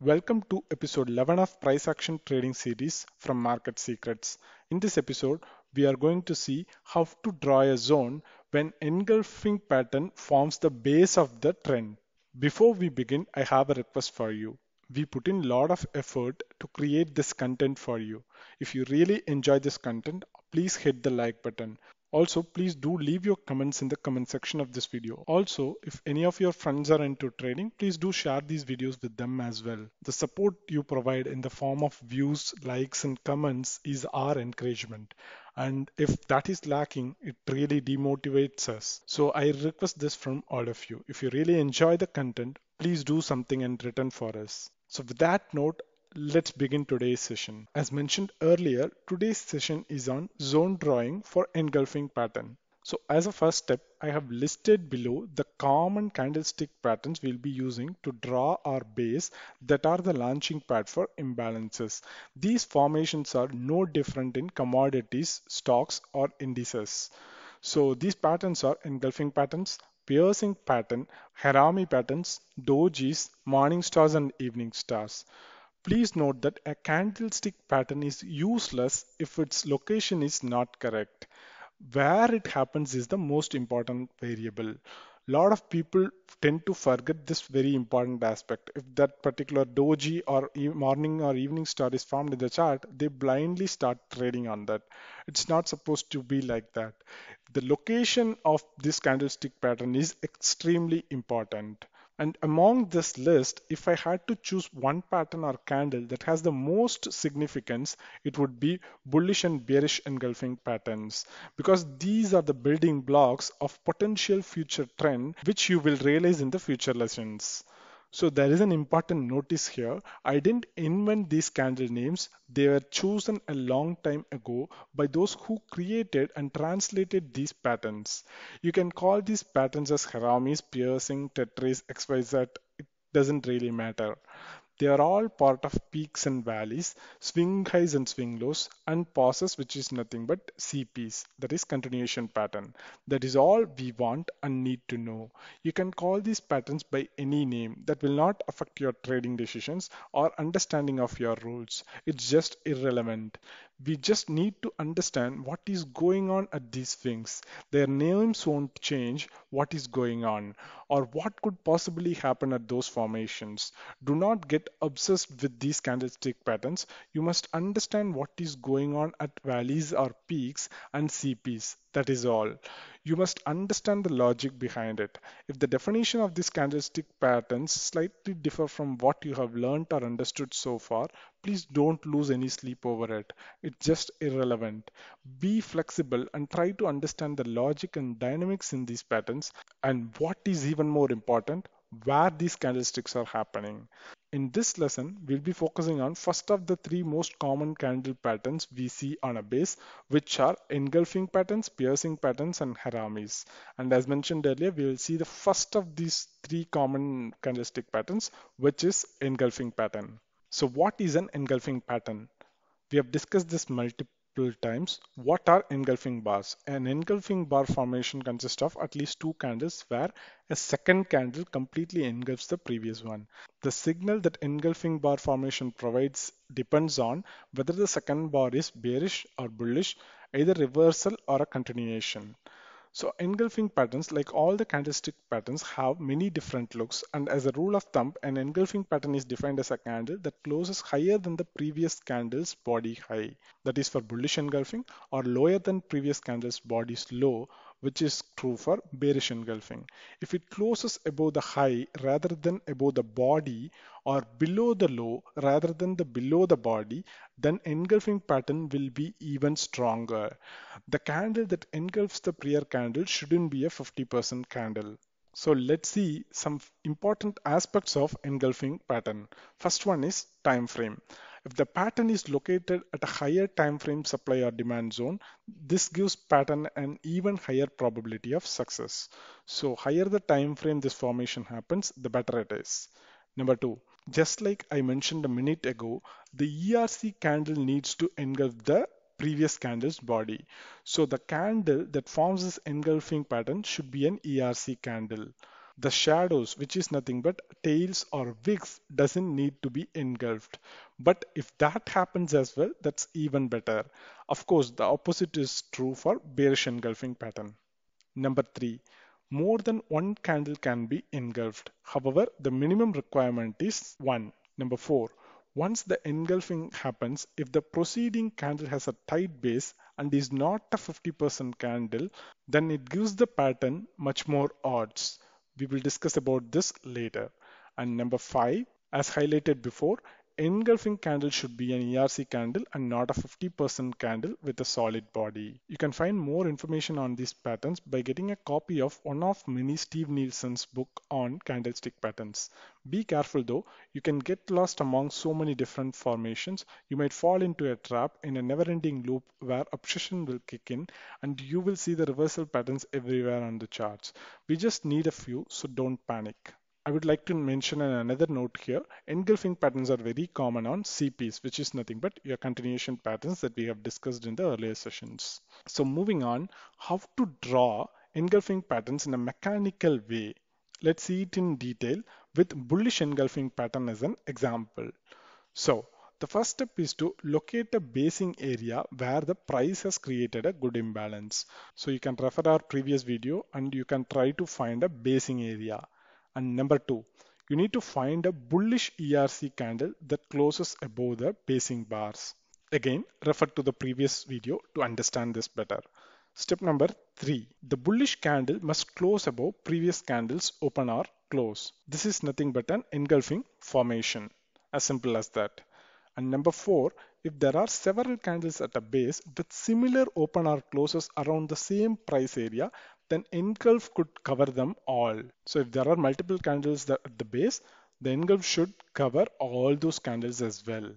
Welcome to episode 11 of Price Action Trading Series from Market Secrets. In this episode, we are going to see how to draw a zone when engulfing pattern forms the base of the trend. Before we begin, I have a request for you. We put in a lot of effort to create this content for you. If you really enjoy this content, please hit the like button. Also, please do leave your comments in the comment section of this video. Also, if any of your friends are into trading, please do share these videos with them as well. The support you provide in the form of views, likes, and comments is our encouragement. And if that is lacking, it really demotivates us. So I request this from all of you. If you really enjoy the content, please do something in return for us. So with that note, let's begin today's session. As mentioned earlier, today's session is on zone drawing for engulfing pattern. So as a first step, I have listed below the common candlestick patterns we'll be using to draw our base that are the launching pad for imbalances. These formations are no different in commodities, stocks or indices. So these patterns are engulfing patterns, piercing pattern, harami patterns, dojis, morning stars and evening stars. Please note that a candlestick pattern is useless if its location is not correct. Where it happens is the most important variable. Lot of people tend to forget this very important aspect. If that particular doji or morning or evening star is formed in the chart, they blindly start trading on that. It's not supposed to be like that. The location of this candlestick pattern is extremely important. And among this list, if I had to choose one pattern or candle that has the most significance, it would be bullish and bearish engulfing patterns, because these are the building blocks of potential future trend, which you will realize in the future lessons. So there is an important notice here. I didn't invent these candle names. They were chosen a long time ago by those who created and translated these patterns. You can call these patterns as haramis, piercing, tetris, XYZ. It doesn't really matter. They are all part of peaks and valleys, swing highs and swing lows, and pauses, which is nothing but CPs, that is continuation pattern. That is all we want and need to know. You can call these patterns by any name that will not affect your trading decisions or understanding of your rules. It's just irrelevant. We just need to understand what is going on at these swings. Their names won't change what is going on or what could possibly happen at those formations. Do not get obsessed with these candlestick patterns. You must understand what is going on at valleys or peaks and CPs. That is all. You must understand the logic behind it. If the definition of these candlestick patterns slightly differ from what you have learned or understood so far, please don't lose any sleep over it. It's just irrelevant. Be flexible and try to understand the logic and dynamics in these patterns, and what is even more important, where these candlesticks are happening. In this lesson, we'll be focusing on first of the three most common candle patterns we see on a base, which are engulfing patterns, piercing patterns, and haramis. And as mentioned earlier, we will see the first of these three common candlestick patterns, which is engulfing pattern. So what is an engulfing pattern? We have discussed this multiple times. What are engulfing bars? An engulfing bar formation consists of at least two candles where a second candle completely engulfs the previous one. The signal that engulfing bar formation provides depends on whether the second bar is bearish or bullish, either reversal or a continuation. So engulfing patterns, like all the candlestick patterns, have many different looks, and as a rule of thumb, an engulfing pattern is defined as a candle that closes higher than the previous candle's body high. That is for bullish engulfing, or lower than previous candle's body's low, which is true for bearish engulfing. If it closes above the high rather than above the body, or below the low rather than the below the body, then engulfing pattern will be even stronger. The candle that engulfs the prior candle shouldn't be a 50% candle. So let's see some important aspects of engulfing pattern. First one is time frame. If the pattern is located at a higher time frame supply or demand zone, this gives pattern an even higher probability of success. So higher the time frame this formation happens, the better it is. Number two, just like I mentioned a minute ago, the ERC candle needs to engulf the previous candle's body. So the candle that forms this engulfing pattern should be an ERC candle. The shadows, which is nothing but tails or wicks, doesn't need to be engulfed. But if that happens as well, that's even better. Of course, the opposite is true for bearish engulfing pattern. Number 3. More than one candle can be engulfed. However, the minimum requirement is 1. Number 4. Once the engulfing happens, if the preceding candle has a tight base and is not a 50% candle, then it gives the pattern much more odds. We will discuss about this later. And number 5, as highlighted before, engulfing candle should be an ERC candle and not a 50% candle with a solid body. You can find more information on these patterns by getting a copy of one of many Steve Nielsen's book on candlestick patterns. Be careful though, you can get lost among so many different formations. You might fall into a trap in a never-ending loop where obsession will kick in and you will see the reversal patterns everywhere on the charts. We just need a few, so don't panic. I would like to mention another note here. Engulfing patterns are very common on CPs, which is nothing but your continuation patterns that we have discussed in the earlier sessions. So moving on, how to draw engulfing patterns in a mechanical way. Let's see it in detail with bullish engulfing pattern as an example. So the first step is to locate a basing area where the price has created a good imbalance. So you can refer our previous video and you can try to find a basing area. And number 2, you need to find a bullish ERC candle that closes above the basing bars. Again, refer to the previous video to understand this better. Step number 3, the bullish candle must close above previous candles open or close. This is nothing but an engulfing formation, as simple as that. And number 4, if there are several candles at a base with similar open or closes around the same price area, then engulf could cover them all. So if there are multiple candles at the base, the engulf should cover all those candles as well.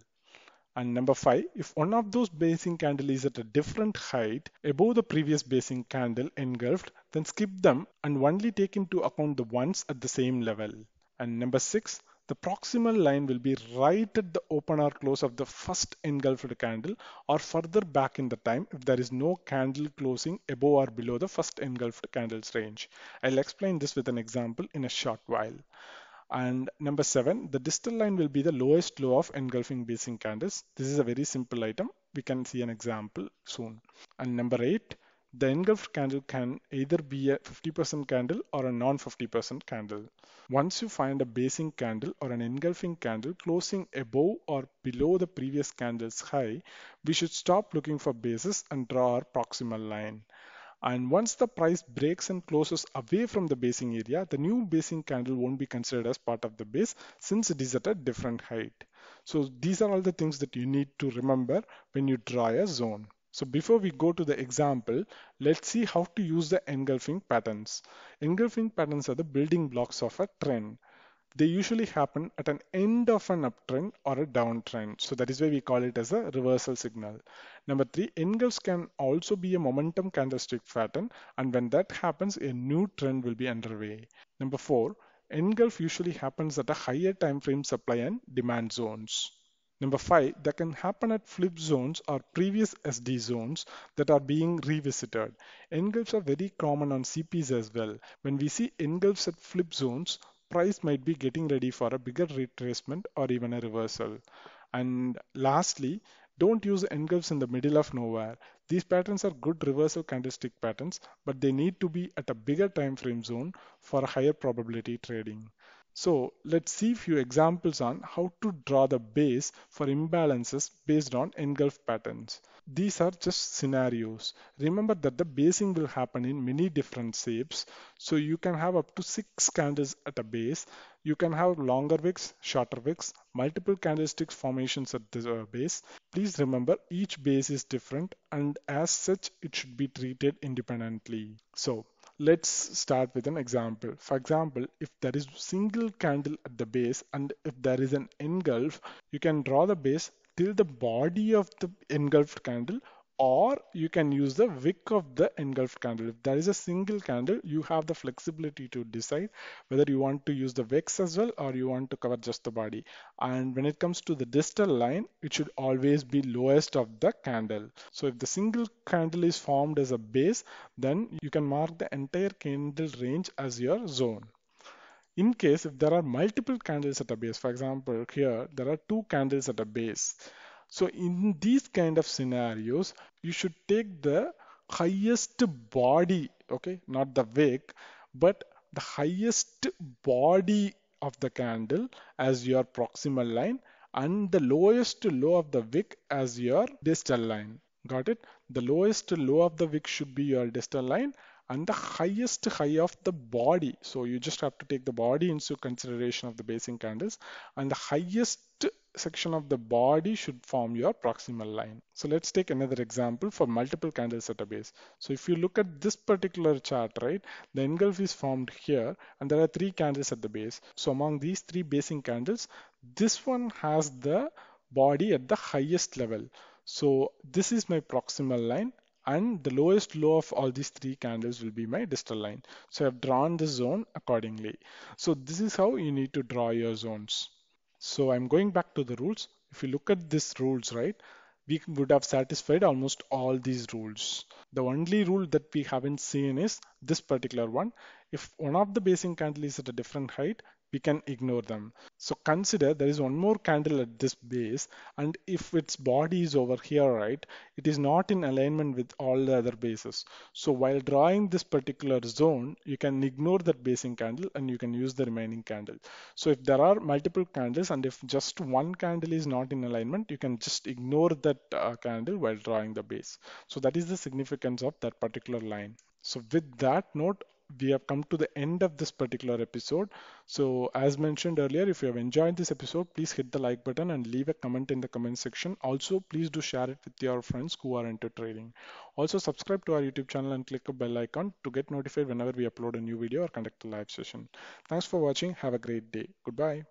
And number 5, if one of those basing candle is at a different height above the previous basing candle engulfed, then skip them and only take into account the ones at the same level. And number 6, the proximal line will be right at the open or close of the first engulfed candle or further back in the time if there is no candle closing above or below the first engulfed candle's range. I'll explain this with an example in a short while. And number 7, the distal line will be the lowest low of engulfing basing candles. This is a very simple item. We can see an example soon. And number 8, the engulfed candle can either be a 50% candle or a non-50% candle. Once you find a basing candle or an engulfing candle closing above or below the previous candle's high, we should stop looking for bases and draw our proximal line. And once the price breaks and closes away from the basing area, the new basing candle won't be considered as part of the base since it is at a different height. So these are all the things that you need to remember when you draw a zone. So before we go to the example, let's see how to use the engulfing patterns. Engulfing patterns are the building blocks of a trend. They usually happen at an end of an uptrend or a downtrend. So that is why we call it as a reversal signal. Number 3, engulfs can also be a momentum candlestick pattern, and when that happens, a new trend will be underway. Number 4, engulf usually happens at a higher time frame supply and demand zones. Number 5, that can happen at flip zones or previous SD zones that are being revisited. Engulfs are very common on CPs as well. When we see engulfs at flip zones, price might be getting ready for a bigger retracement or even a reversal. And lastly, don't use engulfs in the middle of nowhere. These patterns are good reversal candlestick patterns, but they need to be at a bigger time frame zone for higher probability trading. So let's see a few examples on how to draw the base for imbalances based on engulf patterns. These are just scenarios. Remember that the basing will happen in many different shapes. So you can have up to 6 candles at a base. You can have longer wicks, shorter wicks, multiple candlesticks formations at the base. Please remember each base is different and as such it should be treated independently. So let's start with an example. For example, if there is single candle at the base and if there is an engulf, you can draw the base till the body of the engulfed candle, or you can use the wick of the engulfed candle. If there is a single candle, you have the flexibility to decide whether you want to use the wicks as well or you want to cover just the body. And when it comes to the distal line, it should always be lowest of the candle. So if the single candle is formed as a base, then you can mark the entire candle range as your zone. In case if there are multiple candles at a base, for example, here there are two candles at a base. So in these kind of scenarios, you should take the highest body, okay, not the wick, but the highest body of the candle as your proximal line and the lowest low of the wick as your distal line. Got it? The lowest low of the wick should be your distal line and the highest high of the body. So you just have to take the body into consideration of the basing candles, and the highest section of the body should form your proximal line. So let's take another example for multiple candles at a base. So if you look at this particular chart, right, the engulf is formed here and there are three candles at the base. So among these three basing candles, this one has the body at the highest level. So this is my proximal line and the lowest low of all these three candles will be my distal line. So I've drawn the zone accordingly. So this is how you need to draw your zones. So I'm going back to the rules. If you look at these rules, right, we would have satisfied almost all these rules. The only rule that we haven't seen is this particular one. If one of the basing candle is at a different height, we can ignore them. So consider there is one more candle at this base, and if its body is over here, right, it is not in alignment with all the other bases. So while drawing this particular zone, you can ignore that basing candle and you can use the remaining candle. So if there are multiple candles and if just one candle is not in alignment, you can just ignore that candle while drawing the base. So that is the significance of that particular line. So with that note, we have come to the end of this particular episode. So as mentioned earlier, if you have enjoyed this episode, please hit the like button and leave a comment in the comment section. Also, please do share it with your friends who are into trading. Also, subscribe to our YouTube channel and click the bell icon to get notified whenever we upload a new video or conduct a live session. Thanks for watching. Have a great day. Goodbye.